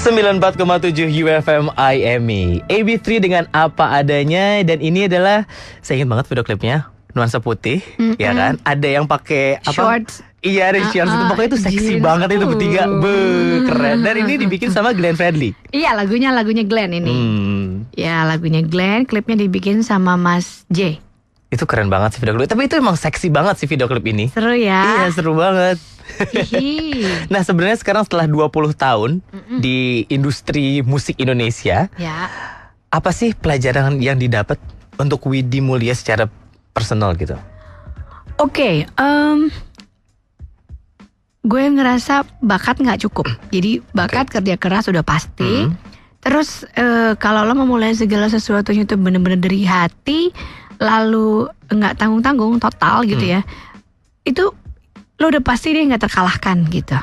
94,7 UFM IME AB3 dengan apa adanya. Dan ini adalah, saya ingat banget video klipnya, nuansa putih, ya kan? Ada yang pakai apa? Shorts. Iya, ada shorts itu, pokoknya itu seksi banget itu bertiga. Keren. Dan ini dibikin sama Glenn Fredly. Iya, lagunya Glenn ini. Ya, lagunya Glenn, klipnya dibikin sama Mas J. Itu keren banget sih video klip. Tapi itu emang seksi banget sih video klip ini. Seru ya. Iya, seru banget. Nah, sebenarnya sekarang setelah 20 tahun di industri musik Indonesia, apa sih pelajaran yang didapat untuk Widi Mulia secara personal gitu? Oke, gue ngerasa bakat nggak cukup. Jadi bakat kerja keras udah pasti. Terus kalau lo memulai segala sesuatunya itu bener-bener dari hati, lalu nggak tanggung-tanggung total gitu ya, itu lo udah pasti deh nggak terkalahkan gitu.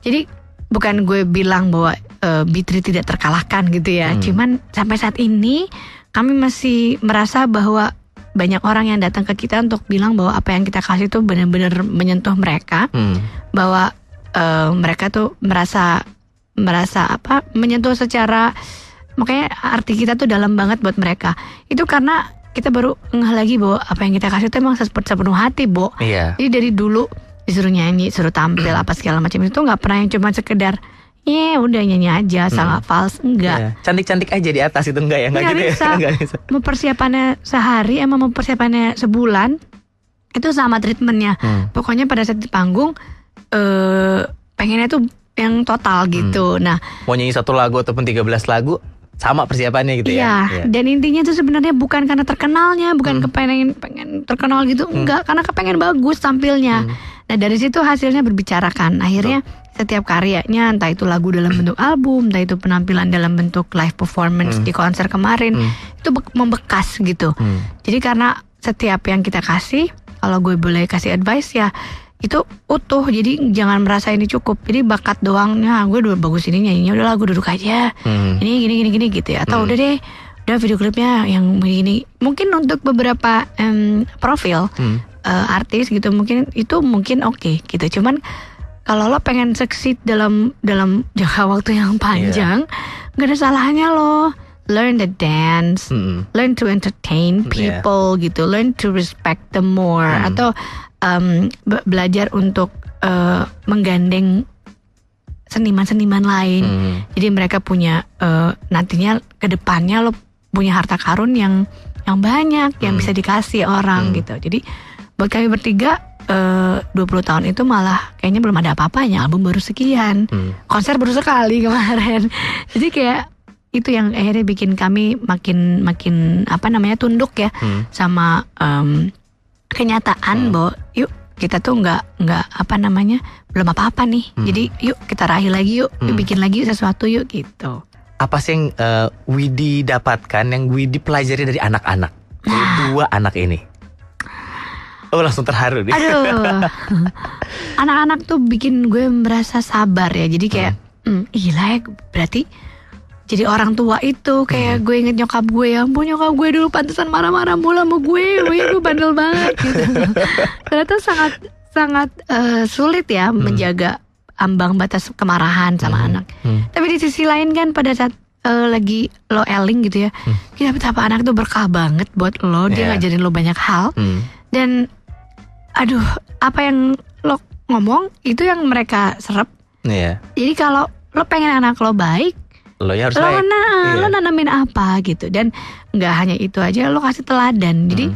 Jadi bukan gue bilang bahwa B3 tidak terkalahkan gitu ya, cuman sampai saat ini kami masih merasa bahwa banyak orang yang datang ke kita untuk bilang bahwa apa yang kita kasih tuh benar-benar menyentuh mereka, bahwa mereka tuh merasa apa, menyentuh secara, makanya arti kita tuh dalam banget buat mereka. Itu karena kita baru ngeh lagi bahwa apa yang kita kasih itu emang sepenuh hati, Bo. Jadi dari dulu disuruh nyanyi, suruh tampil apa segala macam itu nggak pernah yang cuma sekedar udah nyanyi aja, sangat fals, enggak. Cantik-cantik aja di atas itu enggak ya, enggak gitu bisa. Ya. Enggak bisa. Mau persiapannya sehari sama mau persiapannya sebulan itu sama treatmentnya. Pokoknya pada saat di panggung pengennya tuh yang total gitu. Nah, mau nyanyi 1 lagu ataupun 13 lagu sama persiapannya gitu ya. Dan intinya tuh sebenarnya bukan karena terkenalnya, bukan pengen terkenal gitu, enggak, karena kepengen bagus tampilnya. Nah, dari situ hasilnya berbicarakan. Akhirnya setiap karyanya, entah itu lagu dalam bentuk album, entah itu penampilan dalam bentuk live performance di konser kemarin, itu membekas gitu. Jadi karena setiap yang kita kasih, kalau gue boleh kasih advice ya, itu utuh. Jadi jangan merasa ini cukup. Jadi bakat doangnya, gue udah bagus ini nyanyinya, udahlah gue duduk aja. Ini gini gitu ya. Atau udah deh, udah video klipnya yang begini. Mungkin untuk beberapa profil artis gitu mungkin oke gitu. Cuman kalau lo pengen succeed dalam jangka waktu yang panjang, gak ada salahnya lo learn the dance, learn to entertain people gitu, learn to respect them more, atau belajar untuk menggandeng seniman-seniman lain. Jadi mereka punya nantinya ke depannya lo punya harta karun yang banyak yang bisa dikasih orang gitu. Jadi buat kami bertiga 20 tahun itu malah kayaknya belum ada apa-apanya. Album baru sekian, konser baru sekali kemarin. Jadi kayak itu yang akhirnya bikin kami makin apa namanya tunduk ya sama kenyataan bahwa yuk kita tuh nggak apa namanya belum apa-apa nih. Jadi yuk kita raih lagi yuk, bikin lagi sesuatu yuk gitu. Apa sih yang Widi dapatkan, yang Widi pelajari dari anak-anak, dari 2 anak ini? Oh, langsung terharu nih. Aduh, anak-anak tuh bikin gue merasa sabar ya. Jadi kayak gila ya, berarti jadi orang tua itu kayak gue inget nyokap gue, ya ampun nyokap gue dulu pantesan marah-marah mulu sama gue bandel banget gitu. Ternyata sangat sulit ya menjaga ambang batas kemarahan sama anak. Tapi di sisi lain kan pada saat lagi lo eling gitu ya, kita betapa anak tuh berkah banget buat lo. Dia ngajarin lo banyak hal. Dan aduh, apa yang lo ngomong itu yang mereka serap. Jadi kalau lo pengen anak lo baik, lo nanamin apa gitu. Dan nggak hanya itu aja, lo kasih teladan. Jadi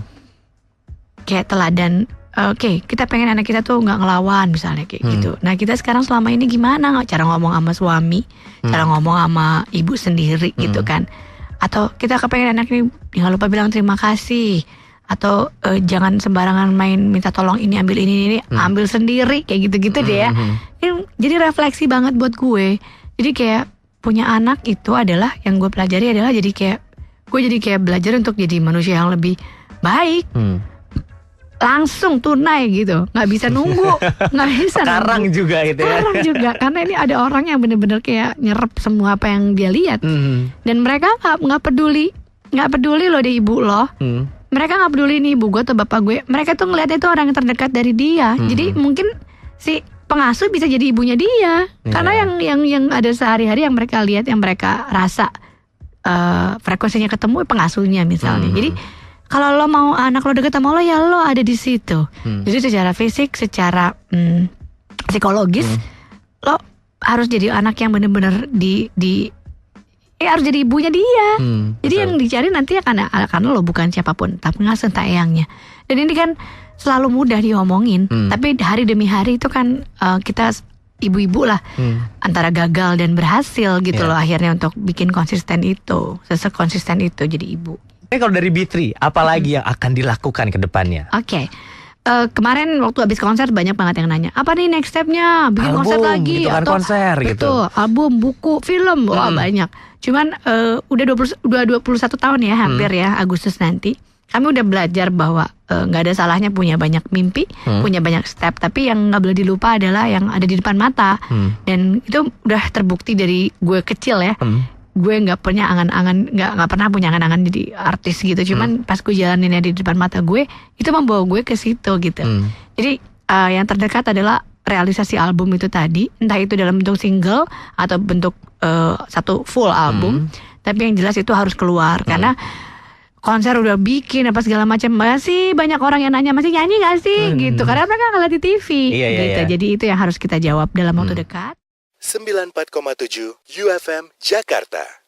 kayak teladan, oke, kita pengen anak kita tuh nggak ngelawan misalnya kayak gitu. Nah, kita sekarang selama ini gimana cara ngomong sama suami, cara ngomong sama ibu sendiri gitu kan. Atau kita kepengen anak ini jangan lupa bilang terima kasih. Atau jangan sembarangan main minta tolong ini ambil ini ambil sendiri kayak gitu-gitu deh ya. Jadi refleksi banget buat gue. Jadi kayak punya anak itu adalah yang gue pelajari adalah jadi kayak belajar untuk jadi manusia yang lebih baik. Langsung tunai gitu, nggak bisa nunggu, nggak bisa. Sekarang nunggu. Juga gitu ya. Sekarang juga, karena ini ada orang yang bener-bener kayak nyerap semua apa yang dia lihat. Dan mereka nggak peduli lo di ibu lo. Mereka nggak peduli nih ibu gue atau bapak gue. Mereka tuh ngeliatnya itu orang yang terdekat dari dia. Jadi mungkin si pengasuh bisa jadi ibunya dia. Karena yang ada sehari-hari yang mereka lihat, yang mereka rasa frekuensinya ketemu pengasuhnya misalnya. Jadi kalau lo mau anak lo deket sama lo, ya lo ada di situ. Jadi secara fisik, secara psikologis, lo harus jadi anak yang benar-benar harus jadi ibunya dia. Jadi yang dicari nanti karena lo bukan siapapun, tapi pengasuh entah eyangnya. Dan ini kan selalu mudah diomongin, tapi hari demi hari itu kan kita ibu-ibu lah antara gagal dan berhasil gitu loh akhirnya untuk bikin konsisten itu, konsisten itu jadi ibu. Kalau dari B3, apa lagi yang akan dilakukan ke depannya? Oke. Kemarin waktu habis konser banyak banget yang nanya, apa nih next stepnya? Bikin album, konser lagi gitu kan, atau konser betul, gitu. Album, buku, film, banyak. Cuman udah 21 tahun ya hampir ya, Agustus nanti. Kami udah belajar bahwa nggak ada salahnya punya banyak mimpi, punya banyak step. Tapi yang nggak boleh dilupa adalah yang ada di depan mata. Dan itu udah terbukti dari gue kecil ya. Gue nggak punya angan-angan, nggak pernah punya angan-angan jadi artis gitu. Cuman pas gue jalaninnya di depan mata gue, itu membawa gue ke situ gitu. Jadi yang terdekat adalah realisasi album itu tadi, entah itu dalam bentuk single atau bentuk satu full album. Tapi yang jelas itu harus keluar karena konser udah bikin apa segala macam, masih banyak orang yang nanya masih nyanyi gak sih gitu. Karena mereka ngeliat di TV gitu. Jadi itu yang harus kita jawab dalam waktu dekat. 94,7 UFM Jakarta.